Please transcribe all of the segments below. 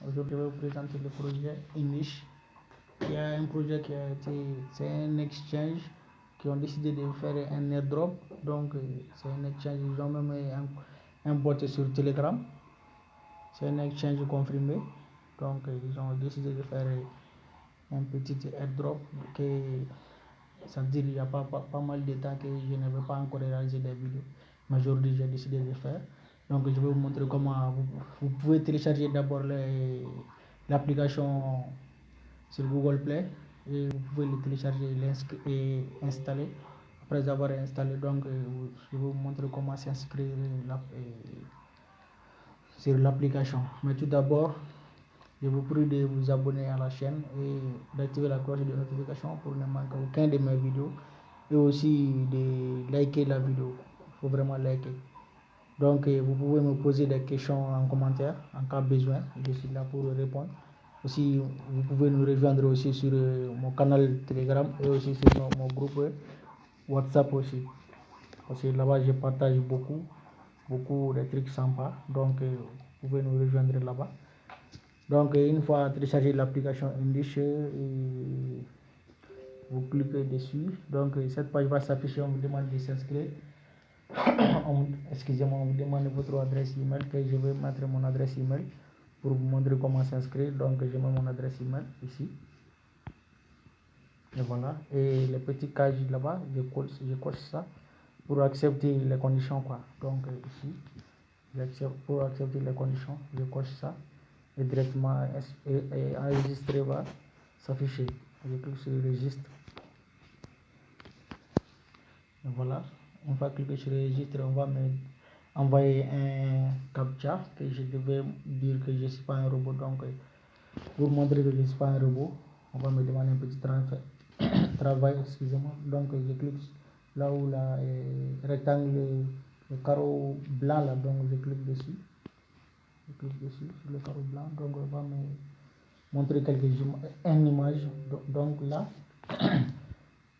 Aujourd'hui, je vais vous présenter le projet English. Il y a un projet c'est un exchange qui ont décidé de faire un airdrop. Donc, c'est un exchange, ils ont même un bot sur Telegram. C'est un exchange confirmé. Donc, ils ont décidé de faire un petit airdrop que ça veut dire qu'il y a pas mal de temps que je n'avais pas encore réalisé des vidéos. Mais aujourd'hui, j'ai décidé de le faire. Donc, je vais vous montrer comment vous pouvez télécharger d'abord l'application sur Google Play et vous pouvez le télécharger et installer. Après avoir installé, donc, je vais vous montrer comment s'inscrire sur l'application. Mais tout d'abord, je vous prie de vous abonner à la chaîne et d'activer la cloche de notification pour ne manquer aucun de mes vidéos et aussi de liker la vidéo. Il faut vraiment liker. Donc, vous pouvez me poser des questions en commentaire en cas de besoin. Je suis là pour répondre. Aussi, vous pouvez nous rejoindre aussi sur mon canal Telegram et aussi sur mon groupe WhatsApp aussi. Parce que là-bas, je partage beaucoup de trucs sympas. Donc, vous pouvez nous rejoindre là-bas. Donc, une fois téléchargé l'application English, vous cliquez dessus. Donc, cette page va s'afficher. On vous demande de s'inscrire. Excusez-moi, on vous demande votre adresse email. Que je vais mettre mon adresse email pour vous montrer comment s'inscrire. Donc, je mets mon adresse email ici. Et voilà. Et le petit cage là-bas, je coche ça pour accepter les conditions, quoi. Donc, ici, pour accepter les conditions, je coche ça. Et directement, enregistrer va s'afficher. Je clique sur registre. Et voilà. Une fois cliqué sur registre, on va me envoyer un captcha que je devais dire que je ne suis pas un robot. Donc, pour montrer que je ne suis pas un robot, on va me demander un petit travail, excusez-moi. Donc, je clique là où le rectangle, le carreau blanc là, donc je clique dessus. Je clique dessus sur le carreau blanc. Donc, on va me montrer une image. Donc là,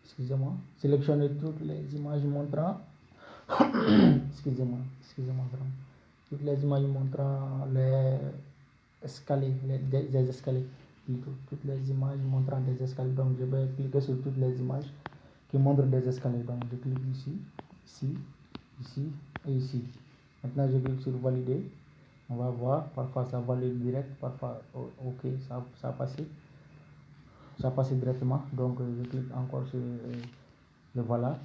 excusez-moi, sélectionnez toutes les images montrant excusez-moi vraiment. Toutes les images montrant les escaliers, des escaliers plutôt. Toutes les images montrant des escaliers. Donc je vais cliquer sur toutes les images qui montrent des escaliers. Donc je clique ici et ici. Maintenant je clique sur valider. On va voir, parfois ça valide direct, parfois ok, ça a passé. Ça passe directement. Donc je clique encore sur le voilà.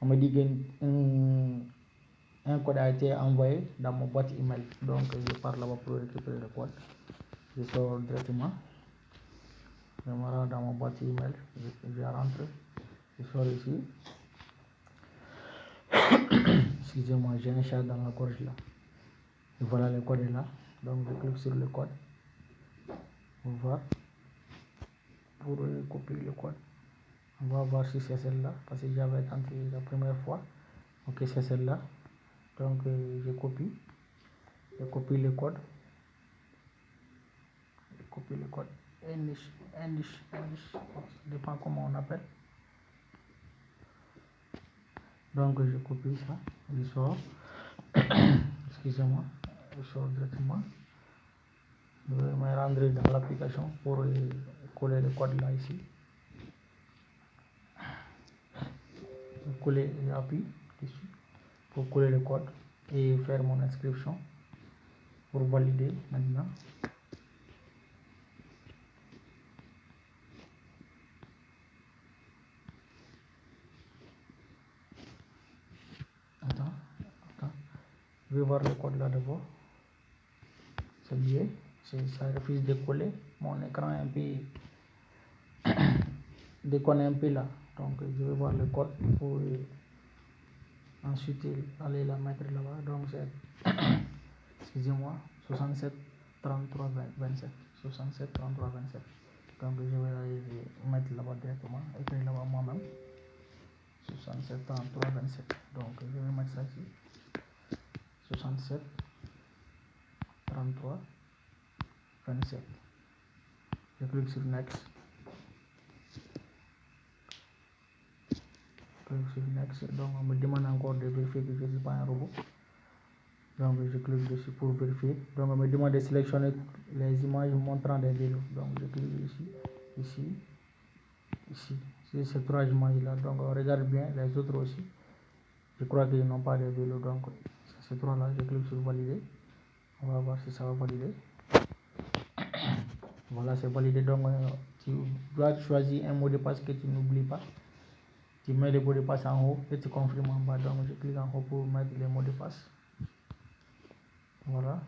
On me dit qu'un code a été envoyé dans mon boîte email. Donc je pars là-bas pour récupérer le code. Je sors directement. Je me rends dans mon boîte email. Je rentre. Je sors ici. Excusez-moi, j'ai un chat dans la gorge là. Et voilà, le code est là. Donc je clique sur le code. On va pour copier le code. On va voir si c'est celle-là. Parce que j'avais tenté la première fois. Ok, c'est celle-là. Donc je copie le code. English, ça dépend comment on appelle. Donc je copie ça, je sors. Excusez-moi, je sors directement. Je vais me rendre dans l'application pour coller le code là ici. J'appuie dessus pour coller le code et faire mon inscription pour valider maintenant. Attends. Je vais voir le code là d'abord. C'est lié. Ça refuse de coller. Mon écran est un peu déconne un peu là. Donc je vais voir le code pour ensuite aller la mettre là-bas. Donc c'est excusez-moi, 67 33 27. 67 33 27. Donc je vais aller mettre là-bas directement, écrire là-bas moi-même. 67 33 27. Donc je vais mettre ça ici. 67 33 27. Je clique sur next. Donc on me demande encore de vérifier que je ne suis pas un robot. Donc je clique dessus pour vérifier. Donc on me demande de sélectionner les images montrant des vélos. Donc je clique ici. C'est ces 3 images là. Donc on regarde bien les autres aussi. Je crois qu'ils n'ont pas de vélo. Donc ces 3 là, je clique sur valider. On va voir si ça va valider. Voilà, c'est validé. Donc tu dois choisir un mot de passe que tu n'oublies pas. Tu mets le mot de passe en haut et tu confirmes en bas. Donc je clique en haut pour mettre les mots de passe. Voilà.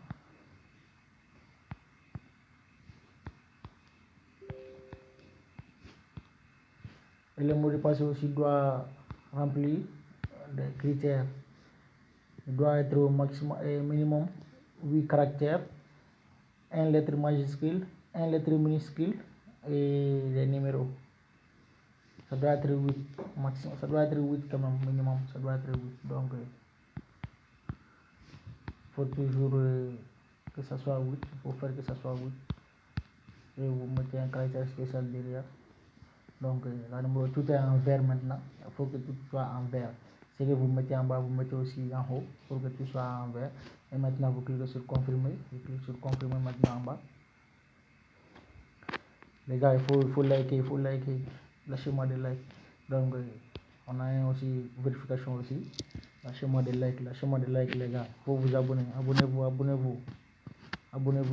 Et le mot de passe aussi doit remplir des critères. Il doit être au maximum et minimum 8 caractères, 1 lettre majuscule, 1 lettre minuscule et les numéros. Ça doit être 8 maximum, ça doit être 8 quand même, minimum, ça doit être 8. Donc il faut toujours que ça soit 8, il faut faire que ça soit 8. Et vous mettez un caractère spécial derrière. Donc la numéro, tout est en vert maintenant, il faut que tout soit en vert. Ce que vous mettez en bas, vous mettez aussi en haut pour que tout soit en vert. Et maintenant vous cliquez sur confirmer, vous cliquez sur confirmer maintenant en bas. Les gars, il faut liker, lâchez-moi des likes. Donc on a aussi vérification aussi. Lâchez-moi des likes les gars. Il faut vous abonner, abonnez-vous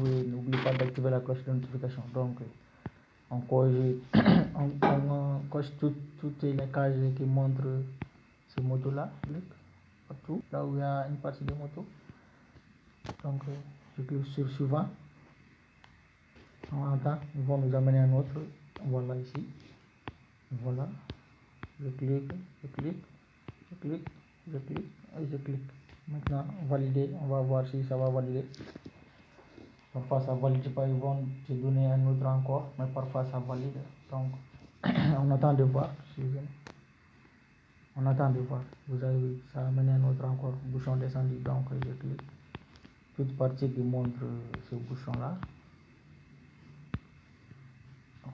et n'oubliez pas d'activer la cloche de notification. Donc on coche, on coche toutes les cases qui montrent ces motos là, partout là où il y a une partie de moto. Donc je clique sur suivant. On attend, ils vont nous amener un autre. Voilà ici. Voilà. Je clique et je clique. Maintenant valider, on va voir si ça va valider. Parfois ça valide pas, ils vont te donner un autre encore, mais parfois ça valide. Donc on attend de voir. On attend de voir. Vous avez vu, ça a amené un autre encore, bouchon descendu. Donc je clique. Toute partie qui montre ce bouchon là.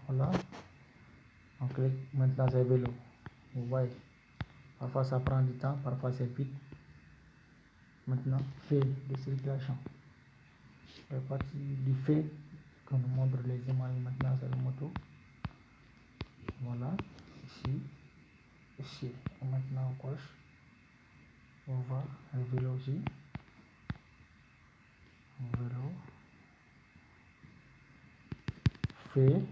Voilà. On clique, maintenant c'est vélo. Vous voyez. Parfois ça prend du temps, parfois c'est vite. Maintenant, fait de circulation. La partie du fait qu'on nous montre les images maintenant c'est la moto. Voilà, ici. Et maintenant on coche. On va le vélo aussi. Vélo. Fait.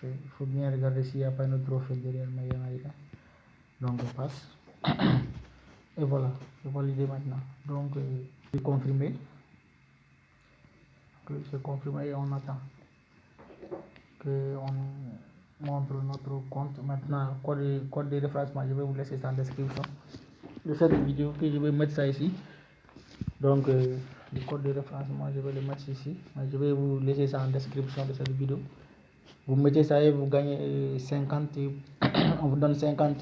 Il faut bien regarder s'il n'y a pas un autre fait derrière, mais il y en a rien. Donc on passe. Et voilà, c'est validé maintenant. Donc c'est confirmé. C'est confirmé et on attend qu'on montre notre compte. Maintenant, code de référencement, je vais vous laisser ça en description de cette vidéo que je vais mettre ça ici. Donc le code de référencement, je vais le mettre ici. Je vais vous laisser ça en description de cette vidéo. Vous mettez ça et vous gagnez 50, on vous donne 50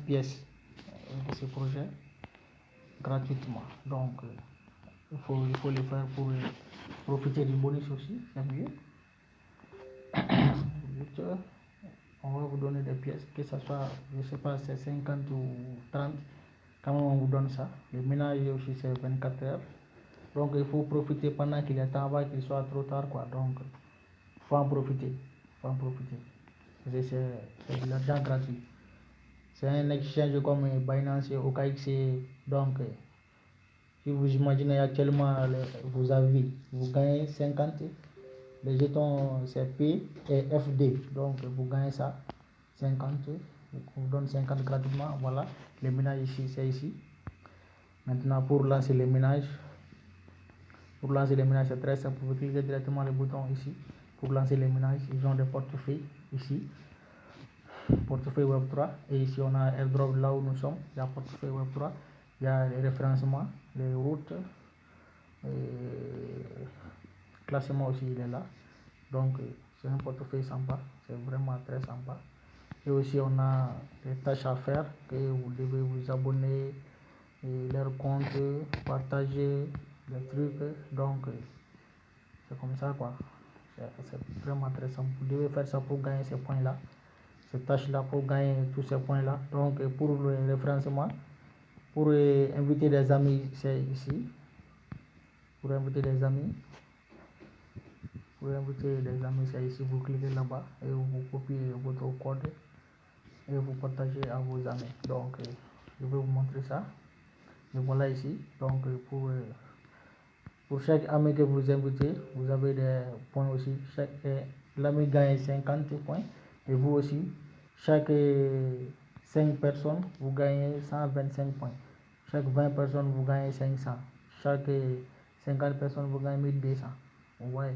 pièces de ce projet gratuitement. Donc il faut le faire pour profiter du bonus aussi, c'est mieux. On va vous donner des pièces, que ce soit, je sais pas, c'est 50 ou 30, quand même on vous donne ça. Le ménage aussi c'est 24 heures. Donc il faut profiter pendant qu'il est temps avant qu'il soit trop tard, quoi. Donc il faut en profiter. C'est de l'argent gratuit. C'est un exchange comme Binance et OKX. Donc si vous imaginez actuellement vous gagnez 50. Les jetons c'est P et FD. Donc vous gagnez ça. 50. On vous donne 50 gratuitement. Voilà. Les ménages ici, c'est ici. Maintenant pour lancer les ménages. C'est très simple. Vous cliquez directement le bouton ici. Pour lancer les ménages, ils ont des portefeuilles ici. Portefeuille Web3. Et ici on a AirDrop là où nous sommes. Il y a portefeuille Web3. Il y a les référencements, les routes. Classement aussi il est là. Donc c'est un portefeuille sympa. C'est vraiment très sympa. Et aussi on a des tâches à faire que vous devez vous abonner, et leur compte, partager les trucs. Donc c'est comme ça quoi. C'est vraiment très simple. Vous devez faire ça pour gagner ces points là. cette tâche-là pour gagner tous ces points-là. Donc pour le référencement, pour inviter des amis, c'est ici. Pour inviter des amis, c'est ici. Vous cliquez là-bas et vous copiez votre code et vous partagez à vos amis. Donc je vais vous montrer ça. Et voilà ici. Donc pour chaque ami que vous invitez, vous avez des points aussi. L'ami gagne 50 points et vous aussi. Chaque 5 personnes, vous gagnez 125 points. Chaque 20 personnes, vous gagnez 500. Chaque 50 personnes, vous gagnez 1200. Ouais.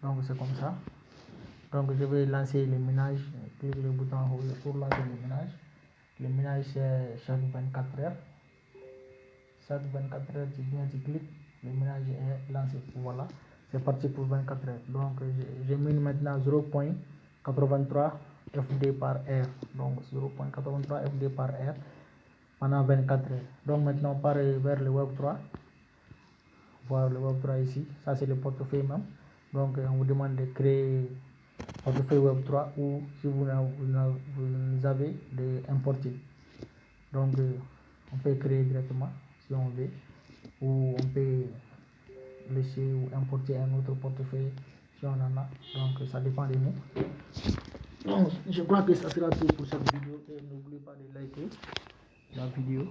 Donc c'est comme ça. Donc je vais lancer les ménages. Cliquez le bouton en haut pour lancer les ménages. Le ménage c'est chaque 24 heures. Chaque 24 heures, tu cliques, le ménage est lancé. Voilà, c'est parti pour 24 heures. Donc j'ai mis maintenant 0.83 FD par heure. Donc 0.83 FD par heure pendant 24 heures. Donc maintenant on part vers le Web 3. Voilà le Web 3 ici. Ça c'est le portefeuille même. Donc on vous demande de créer portefeuille Web 3 ou si vous avez d'importer. Donc on peut créer directement si on veut, ou on peut laisser ou importer un autre portefeuille si on en a. Donc ça dépend de nous. Donc je crois que ça sera tout pour cette vidéo et n'oubliez pas de liker la vidéo.